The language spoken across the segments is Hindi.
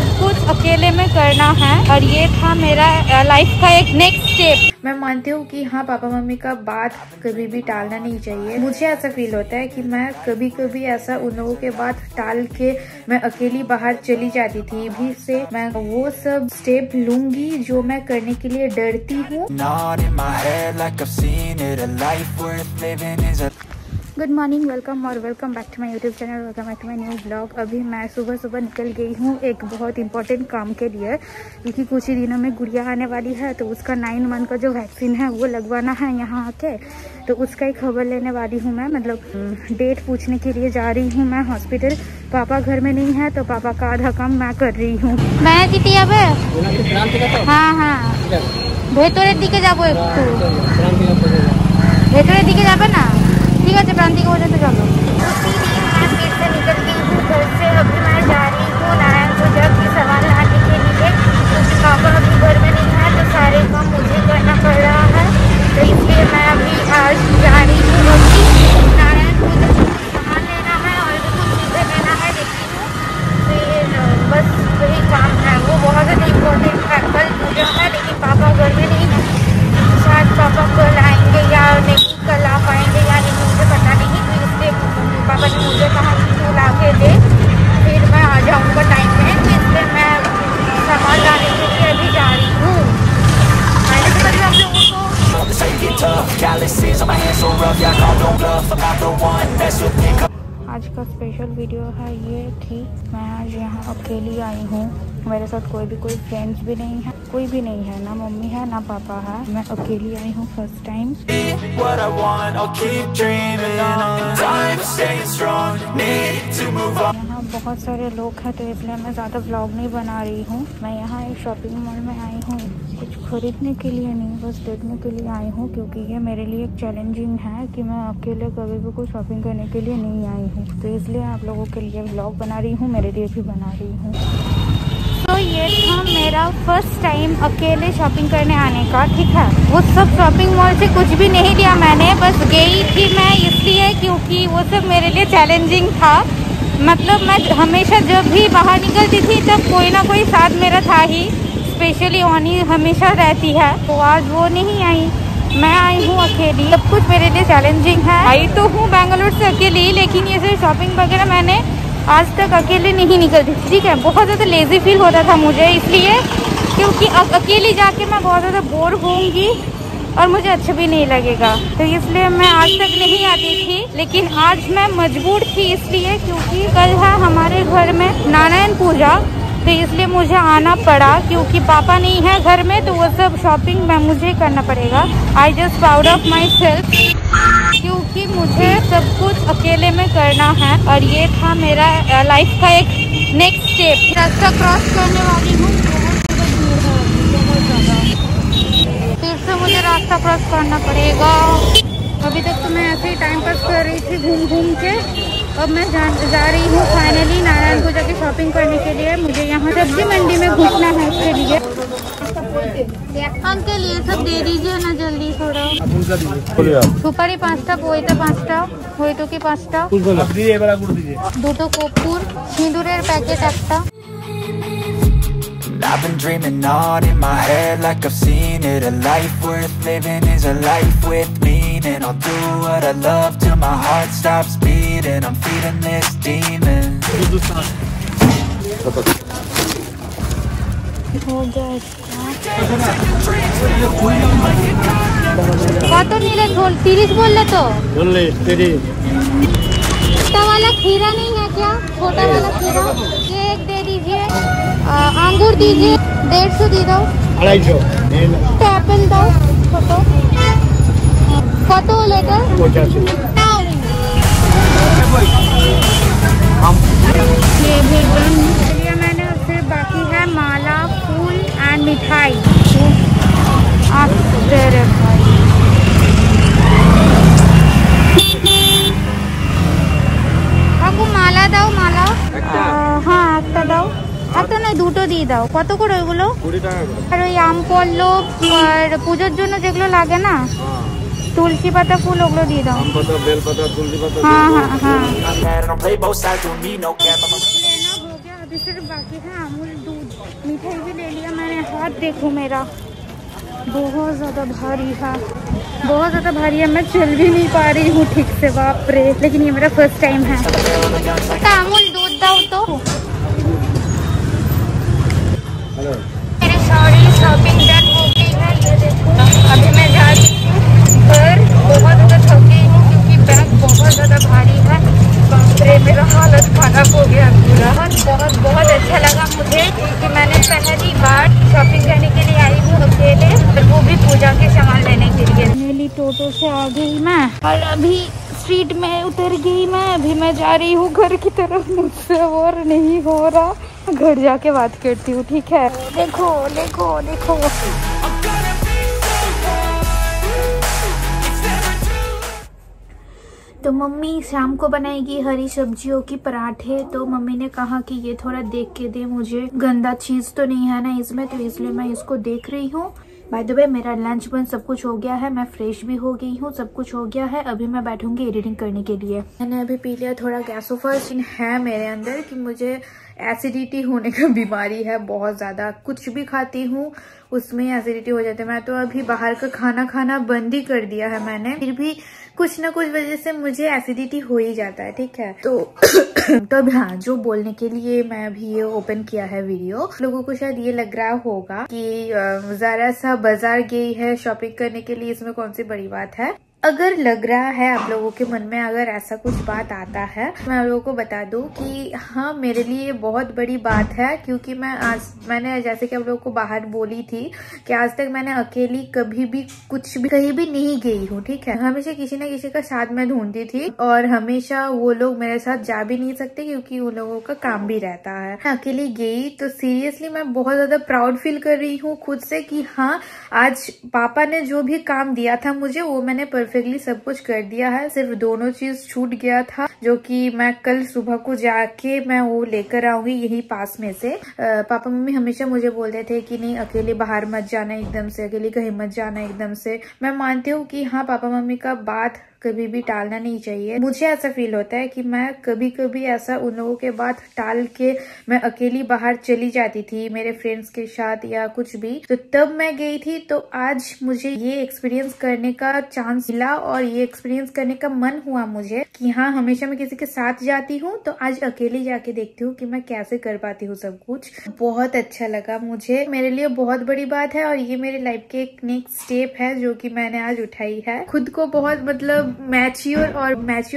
सब कुछ अकेले में करना है और ये था मेरा लाइफ का एक नेक्स्ट स्टेप। मैं मानती हूँ कि हाँ, पापा मम्मी का बात कभी भी टालना नहीं चाहिए। मुझे ऐसा फील होता है कि मैं कभी कभी ऐसा उन लोगों के बात टाल के मैं अकेली बाहर चली जाती थी। भी से मैं वो सब स्टेप लूंगी जो मैं करने के लिए डरती हूँ। गुड मॉर्निंग, वेलकम और welcome back to my YouTube channel, welcome back to my new blog. अभी मैं सुबह सुबह निकल गई हूँ एक बहुत इंपॉर्टेंट काम के लिए, क्योंकि कुछ ही दिनों में गुड़िया आने वाली है, तो उसका 9 मंथ का जो वैक्सीन है वो लगवाना है यहाँ आके। तो उसका ही खबर लेने वाली हूँ मैं, मतलब डेट पूछने के लिए जा रही हूँ मैं हॉस्पिटल। पापा घर में नहीं है तो पापा का आधा काम मैं कर रही हूँ। मैं जीती अब हाँ हाँ भेतरे दिखे जाबो भेतरे दिखे जाबे ना, ठीक है प्रांति की वजह से चलो। मैं फिर से निकल गई हूँ घर से। अभी मैं जा रही हूँ नारायण पूजा की सामान लाने के लिए, क्योंकि पापा अभी घर में नहीं है तो सारे काम मुझे करना पड़ रहा है। तो इसलिए मैं अभी आज जा रही हूँ नारायण पूजा सामान लेना है और भी कुछ चीज़ें लेना है, देखती हूँ। फिर बस वही काम है, वो बहुत ज़्यादा इम्पोर्टेंट है। कल पूजा है लेकिन पापा घर में नहीं है, शायद पापा कल आएंगे या नहीं, कल आ पाएंगे या नहीं मुझे पता नहीं। तो इसलिए पापा ने मुझे कहा कि तू ला के दे, फिर मैं आ जाऊँगा टाइम में। तो इसलिए मैं सामान लाने के लिए अभी जा रही हूँ। मैंने तो कभी आप लोगों को आज का स्पेशल वीडियो है ये कि मैं आज यहाँ अकेली आई हूँ। मेरे साथ कोई फ्रेंड्स भी नहीं है, कोई भी नहीं है, ना मम्मी है ना पापा है। मैं अकेली आई हूँ फर्स्ट टाइम। यहाँ बहुत सारे लोग हैं तो इसलिए मैं ज़्यादा व्लॉग नहीं बना रही हूँ। मैं यहाँ एक शॉपिंग मॉल में आई हूँ, कुछ खरीदने के लिए नहीं, बस देखने के लिए आई हूँ, क्योंकि ये मेरे लिए एक चैलेंजिंग है कि मैं अकेले कभी भी कोई शॉपिंग करने के लिए नहीं आई हूँ। तो इसलिए आप लोगों के लिए व्लॉग बना रही हूँ, मेरे लिए भी बना रही हूँ। तो ये था मेरा फर्स्ट टाइम अकेले शॉपिंग करने आने का, ठीक है। वो सब शॉपिंग मॉल से कुछ भी नहीं लिया मैंने, बस गई थी मैं इसलिए क्योंकि वो सब मेरे लिए चैलेंजिंग था। मतलब मैं हमेशा जब भी बाहर निकलती थी तब कोई ना कोई साथ मेरा था ही, स्पेशली ऑनी हमेशा रहती है, तो आज वो नहीं आई, मैं आई हूँ अकेली। सब कुछ मेरे लिए चैलेंजिंग है। आई तो हूँ बेंगलुरु से अकेली, लेकिन ये सब शॉपिंग वगैरह मैंने आज तक अकेले नहीं निकलती, ठीक है। बहुत ज़्यादा लेजी फील होता था मुझे, इसलिए क्योंकि अकेली जाके मैं बहुत ज़्यादा बोर होंगी और मुझे अच्छा भी नहीं लगेगा, तो इसलिए मैं आज तक नहीं आती थी। लेकिन आज मैं मजबूर थी इसलिए क्योंकि कल है हमारे घर में नारायण पूजा, तो इसलिए मुझे आना पड़ा। क्योंकि पापा नहीं है घर में तो वो सब शॉपिंग में मुझे करना पड़ेगा। I just proud of my self, क्योंकि मुझे सब कुछ अकेले में करना है और ये था मेरा लाइफ का एक नेक्स्ट स्टेप। रास्ता क्रॉस करने वाली हूँ, बहुत ज़्यादा, फिर से मुझे रास्ता क्रॉस करना पड़ेगा। अभी तक तो मैं ऐसे ही टाइम पास कर रही थी घूम घूम के। अब मैं जा रही हूँ फाइनली नारायण पूजा की शॉपिंग करने के लिए। मुझे यहाँ सब्जी मंडी में घुसना है उसके लिए। अंकल ये सब दे दीजिए ना जल्दी थोड़ा। सुपारी 5टा, बोईता 5टा, बोईतो की 5टा, দুটো কর্পূর, সিঁদুরের প্যাকেট একটা। I've been dreaming on in my head like I've seen it. A life worth living is a life with meaning. I'll do what I love till my heart stops beating. I'm feeding this demon. কত নিলে? 30 बोले तो बोले 30। छोटा वाला खीरा नहीं है क्या? छोटा वाला खीरा एक दे दीजिए। अंगूर दीजिए 150 दे दो। 250 एप्पल दो छोटो। कत लेटर? 85। ये भी मैंने उससे बाकी है माला, फूल एंड मिठाई। आप दे रहे भाई, आपको माला दाओ, माला हाँ একটা দাও, একটা নয় দুটো দিয়ে দাও। কত করে ওইগুলো? 20 টাকা করে। আর ওই আম পল্লব আর পূজার জন্য যেগুলো লাগে না, तुलसी पत्ता फूल ओगलो দিয়ে দাও। আম পাতা, বেল পাতা, তুলসী পাতা। हाँ हाँ हाँ। लेना हो गया, अभी सिर्फ बाकी है अमूल दूध, मिठाई भी ले लिया मैंने। हाथ देखो मेरा बहुत ज़्यादा भारी है, बहुत ज़्यादा भारी है। मैं चल भी नहीं पा रही हूँ ठीक से, बाप रे। लेकिन ये मेरा फर्स्ट टाइम है। अमूल दूध दो तो। मेरी सारी शॉपिंग डन हो गई है, ये देखो। अभी मैं जा रही हूँ घर। बहुत ज़्यादा थकी हूँ क्योंकि बैग बहुत ज़्यादा भारी है। बाप रे, मेरा हालत खराब हो गया पूरा। बहुत बहुत अच्छा लगा मुझे कि मैंने पहली बार शॉपिंग करने के लिए आई हूँ अकेले, और वो भी पूजा के सामान लेने के लिए। मेरी टोटो से आ गई मैं और अभी स्ट्रीट में उतर गई मैं। अभी मैं जा रही हूँ घर की तरफ। मुझसे और नहीं हो रहा, घर जाके बात करती हूँ, ठीक है। देखो देखो देखो, तो मम्मी शाम को बनाएगी हरी सब्जियों की पराठे। तो मम्मी ने कहा कि ये थोड़ा देख के दे, मुझे गंदा चीज तो नहीं है ना इसमें, तो इसलिए मैं इसको देख रही हूँ। बाय द वे, मेरा लंच बन सब कुछ हो गया है, मैं फ्रेश भी हो गई हूँ, सब कुछ हो गया है। अभी मैं बैठूंगी एडिटिंग करने के लिए। मैंने अभी पी लिया थोड़ा गैसोफर्स। है मेरे अंदर कि मुझे एसिडिटी होने का बीमारी है बहुत ज्यादा। कुछ भी खाती हूँ उसमें एसिडिटी हो जाती है। मैं तो अभी बाहर का खाना खाना बंद ही कर दिया है मैंने, फिर भी कुछ ना कुछ वजह से मुझे एसिडिटी हो ही जाता है, ठीक है। तो अब हाँ, जो बोलने के लिए मैं अभी ये ओपन किया है वीडियो, लोगों को शायद ये लग रहा होगा कि जरा सा बाजार गई है शॉपिंग करने के लिए, इसमें कौन सी बड़ी बात है। अगर लग रहा है आप लोगों के मन में, अगर ऐसा कुछ बात आता है, मैं आप लोगों को बता दूं कि हाँ, मेरे लिए ये बहुत बड़ी बात है। क्योंकि मैंने जैसे कि आप लोगों को बाहर बोली थी कि आज तक मैंने अकेली कभी भी कुछ भी कहीं भी नहीं गई हूँ, ठीक है। हमेशा किसी न किसी का साथ मैं ढूंढती थी, और हमेशा वो लोग मेरे साथ जा भी नहीं सकते क्योंकि उन लोगों का काम भी रहता है। मैं अकेली गई तो सीरियसली मैं बहुत ज्यादा प्राउड फील कर रही हूँ खुद से कि हाँ, आज पापा ने जो भी काम दिया था मुझे, वो मैंने परफेक्टली सब कुछ कर दिया है। सिर्फ दोनों चीज छूट गया था, जो कि मैं कल सुबह को जाके मैं वो लेकर आऊंगी यही पास में से। पापा मम्मी हमेशा मुझे बोलते थे कि नहीं, अकेले बाहर मत जाना एकदम से, अकेले कहीं मत जाना एकदम से। मैं मानती हूँ कि हाँ, पापा मम्मी का बात कभी भी टालना नहीं चाहिए। मुझे ऐसा फील होता है कि मैं कभी कभी ऐसा उन लोगों के बात टाल के मैं अकेली बाहर चली जाती थी मेरे फ्रेंड्स के साथ या कुछ भी, तो तब मैं गई थी। तो आज मुझे ये एक्सपीरियंस करने का चांस मिला और ये एक्सपीरियंस करने का मन हुआ मुझे कि हाँ, हमेशा मैं किसी के साथ जाती हूँ, तो आज अकेली जाके देखती हूँ कि मैं कैसे कर पाती हूँ सब कुछ। बहुत अच्छा लगा मुझे, मेरे लिए बहुत बड़ी बात है, और ये मेरे लाइफ के एक नेक्स्ट स्टेप है जो कि मैंने आज उठाई है। खुद को बहुत मतलब मैच्योर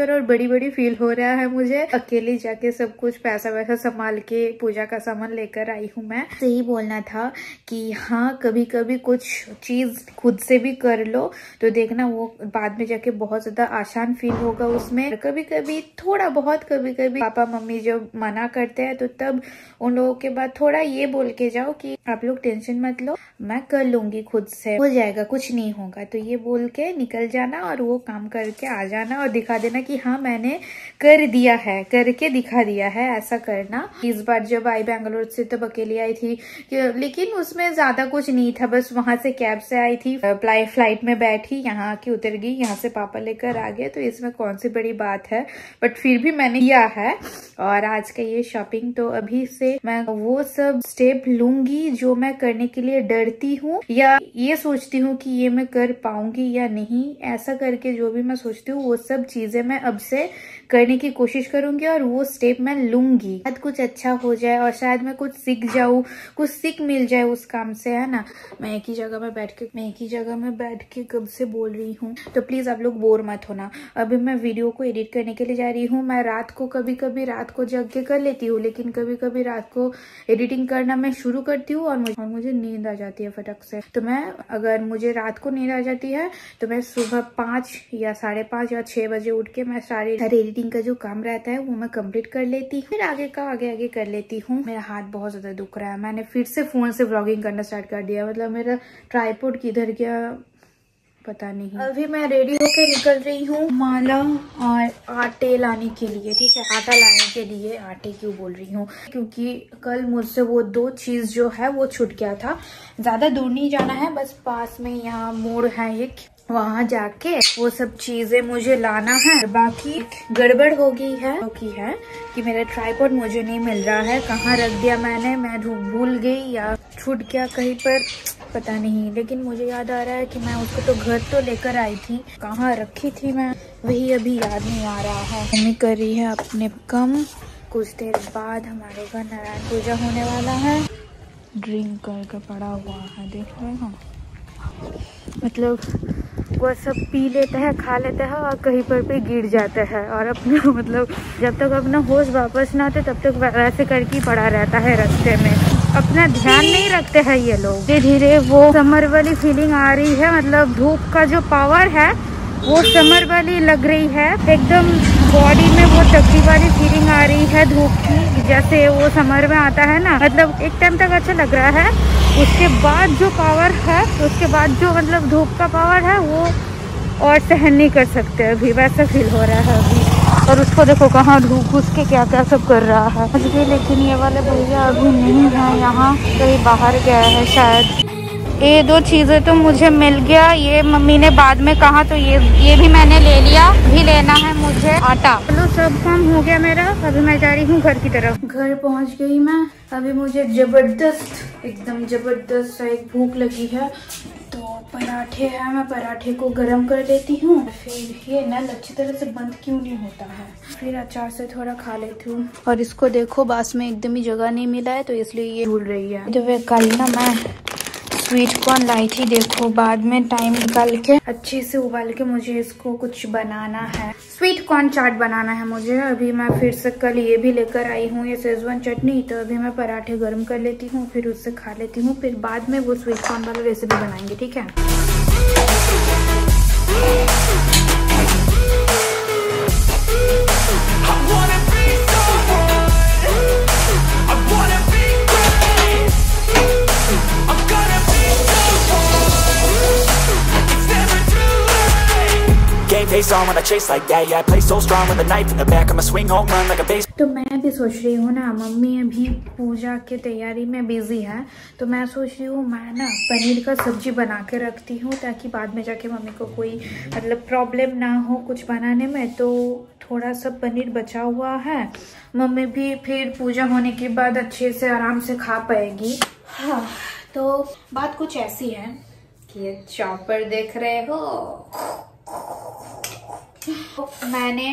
और बड़ी बड़ी फील हो रहा है मुझे। अकेले जाके सब कुछ पैसा वैसा संभाल के पूजा का सामान लेकर आई हूँ मैं। सही बोलना था कि हाँ, कभी कभी कुछ चीज खुद से भी कर लो तो देखना वो बाद में जाके बहुत ज्यादा आसान फील होगा उसमें। कभी कभी थोड़ा बहुत, कभी कभी पापा मम्मी जब मना करते हैं तो तब उन लोगों के बाद थोड़ा ये बोल के जाओ कि आप लोग टेंशन मत लो, मैं कर लूंगी, खुद से हो जाएगा, कुछ नहीं होगा। तो ये बोल के निकल जाना और वो काम करके आ जाना और दिखा देना कि हाँ, मैंने कर दिया है, करके दिखा दिया है, ऐसा करना। इस बार जब आई बैंगलोर से तब अकेली आई थी, लेकिन उसमें ज्यादा कुछ नहीं था। बस वहां से कैब से आई थी, फ्लाइट में बैठी, यहाँ आके उतर गई, यहाँ से पापा लेकर आ गए, तो इसमें कौन सी बड़ी बात है। बट फिर भी मैंने किया है। और आज का ये शॉपिंग, तो अभी से मैं वो सब स्टेप लूंगी जो मैं करने के लिए डरती हूँ या ये सोचती हूँ कि ये मैं कर पाऊंगी या नहीं। ऐसा करके जो भी मैं सोचती हूँ वो सब चीजें मैं अब से करने की कोशिश करूंगी और वो स्टेप मैं लूंगी। शायद कुछ अच्छा हो जाए और शायद मैं कुछ सीख जाऊँ, कुछ सीख मिल जाए उस काम से, है ना। मैं एक ही जगह में बैठ के कब से बोल रही हूँ, तो प्लीज आप लोग बोर मत होना। अभी मैं वीडियो को एडिट करने के लिए जा रही हूँ। मैं रात को कभी कभी रात को जग के कर लेती हूँ, लेकिन कभी कभी रात को एडिटिंग करना मैं शुरू करती हूँ और मुझे नींद आ जाती है फटक से। तो मैं, अगर मुझे रात को नींद आ जाती है तो मैं सुबह 5 या 5:30 या 6 बजे उठ के मैं सारी एडिटिंग का जो काम रहता है वो मैं कंप्लीट कर लेती हूँ, फिर आगे का आगे कर लेती हूँ। मेरा हाथ बहुत ज्यादा दुख रहा है, मैंने फिर से फोन से व्लॉगिंग करना स्टार्ट कर दिया। मतलब मेरा ट्राइपॉड किधर गया पता नहीं। अभी मैं रेडी होके निकल रही हूँ माला और आटे लाने के लिए, ठीक है। आटा लाने के लिए, आटे क्यों बोल रही हूँ, क्योंकि कल मुझसे वो 2 चीज जो है वो छूट गया था। ज्यादा दूर नहीं जाना है, बस पास में यहाँ मोड़ है एक, वहाँ जाके वो सब चीजें मुझे लाना है। बाकी गड़बड़ हो गई है कि मेरा ट्राइपॉड मुझे नहीं मिल रहा है। कहाँ रख दिया मैंने, मैं भूल गई या छूट गया कहीं पर, पता नहीं। लेकिन मुझे याद आ रहा है कि मैं उसको तो घर तो लेकर आई थी, कहाँ रखी थी मैं वही अभी याद नहीं आ रहा है। मम्मी कर रही है अपने कम। कुछ देर बाद हमारे घर नारायण पूजा होने वाला है। ड्रिंक करके पड़ा हुआ है, देख रहे हो। मतलब वो सब पी लेते हैं, खा लेते हैं और कहीं पर भी गिर जाते हैं और अपना मतलब जब तक अपना होश वापस ना आते तब तक वैसे करके पड़ा रहता है रास्ते में। अपना ध्यान नहीं रखते हैं ये लोग। धीरे धीरे वो समर वाली फीलिंग आ रही है, मतलब धूप का जो पावर है वो समर वाली लग रही है। एकदम बॉडी में वो तकली वाली फीलिंग आ रही है धूप की, जैसे वो समर में आता है ना। मतलब एक टाइम तक अच्छा लग रहा है, उसके बाद जो पावर है, उसके बाद जो मतलब धूप का पावर है वो और सहन नहीं कर सकते अभी, वैसा फील हो रहा है अभी। और उसको देखो कहाँ घुस के क्या क्या सब कर रहा है मुझे। लेकिन ये वाले भैया अभी नहीं है यहाँ, कहीं बाहर गया है शायद। ये दो चीजें तो मुझे मिल गया, ये मम्मी ने बाद में कहा तो ये भी मैंने ले लिया। भी लेना है मुझे आटा। चलो सब काम हो गया मेरा, अभी मैं जा रही हूँ घर की तरफ। घर पहुँच गई मैं। अभी मुझे जबरदस्त, एकदम जबरदस्त सा एक भूख लगी है, तो पराठे है, मैं पराठे को गरम कर देती हूँ। फिर ये नल अच्छी तरह से बंद क्यों नहीं होता है, फिर अचार से थोड़ा खा लेती हूँ। और इसको देखो बास में एकदम ही जगह नहीं मिला है तो इसलिए ये झूल रही है। तो वे कल ना मैं स्वीट कॉर्न लाई थी, देखो बाद में टाइम निकाल के अच्छे से उबाल के मुझे इसको कुछ बनाना है। स्वीट कॉर्न चाट बनाना है मुझे। अभी मैं फिर से कल ये भी लेकर आई हूँ, ये शेजवान चटनी। तो अभी मैं पराठे गर्म कर लेती हूँ, फिर उससे खा लेती हूँ। फिर बाद में वो स्वीट कॉर्न वाला रेसिपी बनाएंगे, ठीक है। Face on when I chase like that, yeah, I play so strong with a knife in the back, I'ma swing home run like a base. तो मैं भी सोच रही हूँ ना, मम्मी अभी पूजा के तैयारी में बिजी है, तो मैं सोच रही हूँ मैं ना पनीर का सब्जी बना के रखती हूँ, ताकि बाद में जाके मम्मी को कोई मतलब प्रॉब्लम ना हो कुछ बनाने में। तो थोड़ा सा पनीर बचा हुआ है, मम्मी भी फिर पूजा होने के बाद अच्छे से आराम से खा पाएगी। हाँ, तो बात कुछ ऐसी है कि ये चॉपर देख रहे हो, मैंने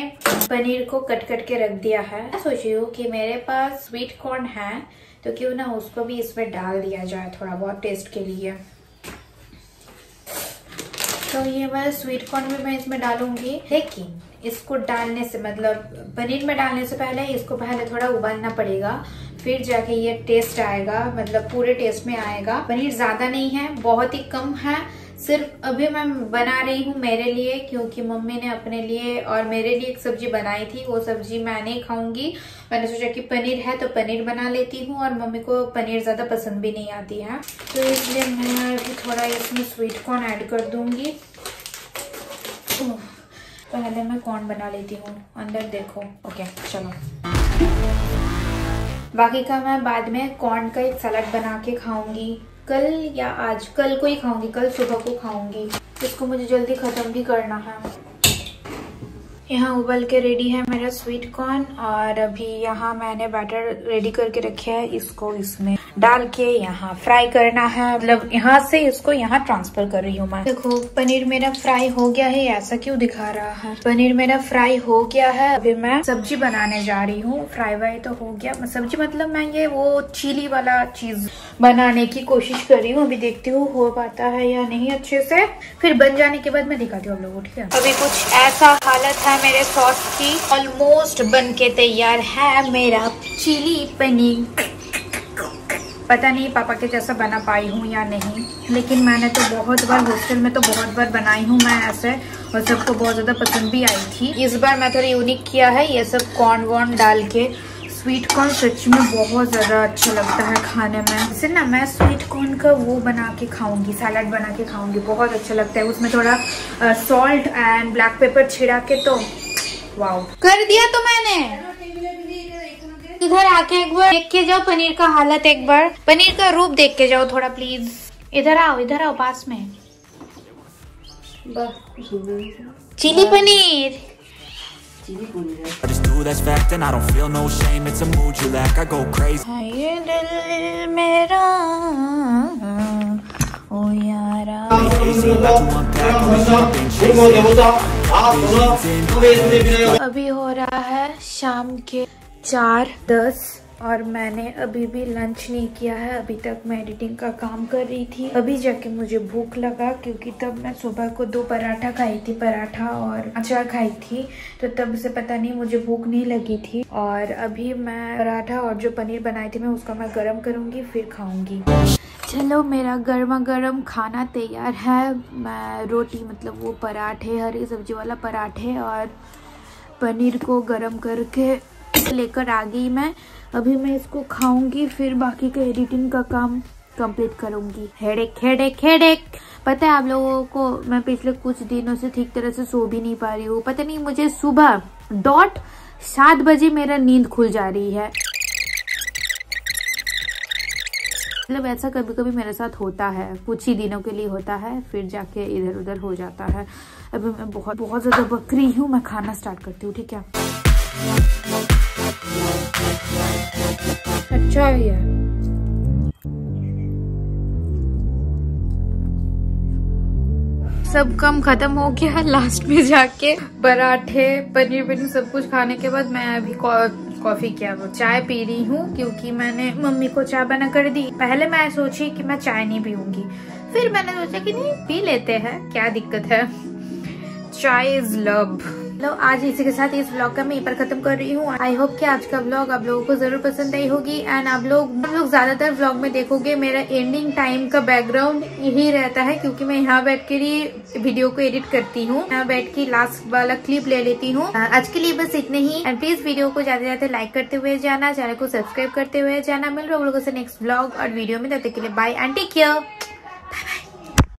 पनीर को कट के रख दिया है। मैं सोच रही हूँ कि मेरे पास स्वीट कॉर्न है तो क्यों ना उसको भी इसमें डाल दिया जाए थोड़ा बहुत टेस्ट के लिए। तो ये वाला स्वीट कॉर्न भी मैं इसमें डालूंगी, लेकिन इसको डालने से मतलब पनीर में डालने से पहले इसको पहले थोड़ा उबालना पड़ेगा, फिर जाके ये टेस्ट आएगा, मतलब पूरे टेस्ट में आएगा। पनीर ज्यादा नहीं है, बहुत ही कम है, सिर्फ अभी मैं बना रही हूँ मेरे लिए, क्योंकि मम्मी ने अपने लिए और मेरे लिए एक सब्जी बनाई थी, वो सब्जी मैं नहीं खाऊंगी। मैंने सोचा कि पनीर है तो पनीर बना लेती हूँ, और मम्मी को पनीर ज्यादा पसंद भी नहीं आती है, तो इसलिए मैं अभी थोड़ा इसमें स्वीट कॉर्न ऐड कर दूंगी। पहले मैं कॉर्न बना लेती हूँ, अंदर देखो। ओके चलो, बाकी का मैं बाद में कॉर्न का एक सलाद बना के खाऊंगी, कल या आज, कल को ही खाऊंगी, कल सुबह को खाऊंगी। इसको मुझे जल्दी खत्म भी करना है। यहाँ उबल के रेडी है मेरा स्वीट कॉर्न, और अभी यहाँ मैंने बैटर रेडी करके रखे है, इसको इसमें डाल के यहाँ फ्राई करना है, मतलब यहाँ से इसको यहाँ ट्रांसफर कर रही हूँ मैं। देखो पनीर मेरा फ्राई हो गया है, ऐसा क्यों दिखा रहा है, पनीर मेरा फ्राई हो गया है। अभी मैं सब्जी बनाने जा रही हूँ, फ्राई वाई तो हो गया, सब्जी मतलब मैं ये वो चिली वाला चीज बनाने की कोशिश कर रही हूँ। अभी देखती हूँ हो पाता है या नहीं अच्छे से, फिर बन जाने के बाद मैं दिखाती हूँ आप लोगों को, ठीक है। अभी कुछ ऐसा हालत है मेरे सॉस की, ऑलमोस्ट बन के तैयार है मेरा चिली पनीर। पता नहीं पापा के जैसा बना पाई हूँ या नहीं, लेकिन मैंने तो बहुत बार हॉस्टल में तो बहुत बार बनाई हूँ मैं ऐसे, और सबको बहुत ज्यादा पसंद भी आई थी। इस बार मैं थोड़ा यूनिक किया है, ये सब कॉर्न वॉर्न डाल के। स्वीट कॉर्न सच में बहुत ज्यादा अच्छा लगता है खाने में। इसे ना मैं स्वीट कॉर्न का वो बना के खाऊंगी, सैलड बना के खाऊंगी, बहुत अच्छा लगता है। उसमें थोड़ा सॉल्ट एंड ब्लैक पेपर छिड़ा के, तो वाओ कर दिया। तो मैंने इधर आके एक बार देख के जाओ पनीर का हालत, एक बार पनीर का रूप देख के जाओ थोड़ा प्लीज। इधर आओ पास में। Chilli paneer. I just do that's fact and I don't feel no shame. It's a mood you lack. I go crazy. ये दिल मेरा ओ यारा। अभी हो रहा है शाम के 4:10 और मैंने अभी भी लंच नहीं किया है। अभी तक मैं एडिटिंग का काम कर रही थी। अभी जाके मुझे भूख लगा क्योंकि तब मैं सुबह को 2 पराठा खाई थी, पराठा और अचार खाई थी, तो तब से पता नहीं मुझे भूख नहीं लगी थी। और अभी मैं पराठा और जो पनीर बनाई थी मैं उसका मैं गरम करूँगी फिर खाऊंगी। चलो मेरा गर्मा गर्म खाना तैयार है। मैं रोटी मतलब वो पराठे, हरी सब्जी वाला पराठे और पनीर को गरम करके लेकर आ गई मैं। अभी मैं इसको खाऊंगी फिर बाकी का एडिटिंग का काम कंप्लीट करूंगी। हेडेक। पता है आप लोगों को मैं पिछले कुछ दिनों से ठीक तरह से सो भी नहीं पा रही हूँ। पता नहीं मुझे सुबह 7 बजे मेरा नींद खुल जा रही है। मतलब ऐसा कभी कभी मेरे साथ होता है, कुछ ही दिनों के लिए होता है, फिर जाके इधर उधर हो जाता है। अभी मैं बहुत ज्यादा बक रही हूँ। मैं खाना स्टार्ट करती हूँ, ठीक है? अच्छा है। सब काम खत्म हो गया। लास्ट में जाके पराठे पनीर सब कुछ खाने के बाद मैं अभी कॉफी क्या वो चाय पी रही हूँ क्योंकि मैंने मम्मी को चाय बना कर दी। पहले मैं सोची कि मैं चाय नहीं पीऊंगी, फिर मैंने सोचा कि नहीं पी लेते हैं, क्या दिक्कत है, चाय इज लव। हेलो, आज इसी के साथ इस व्लॉग का मैं यहीं पर खत्म कर रही हूँ। आई होप कि आज का व्लॉग आप लोगों को जरूर पसंद आई होगी। एंड आप लोग ज्यादातर व्लॉग में देखोगे मेरा एंडिंग टाइम का बैकग्राउंड यही रहता है क्योंकि मैं यहाँ बैठ के ही वीडियो को एडिट करती हूँ। यहाँ बैठ के लास्ट वाला क्लिप ले लेती हूँ। आज के लिए बस इतने ही। एंड प्लीज वीडियो को ज्यादा ज्यादा लाइक करते हुए जाना, चैनल को सब्सक्राइब करते हुए जाना। मिल रहा हूँ लोगों से नेक्स्ट व्लॉग और वीडियो में। तब तक के लिए बाय एंड टेक केयर।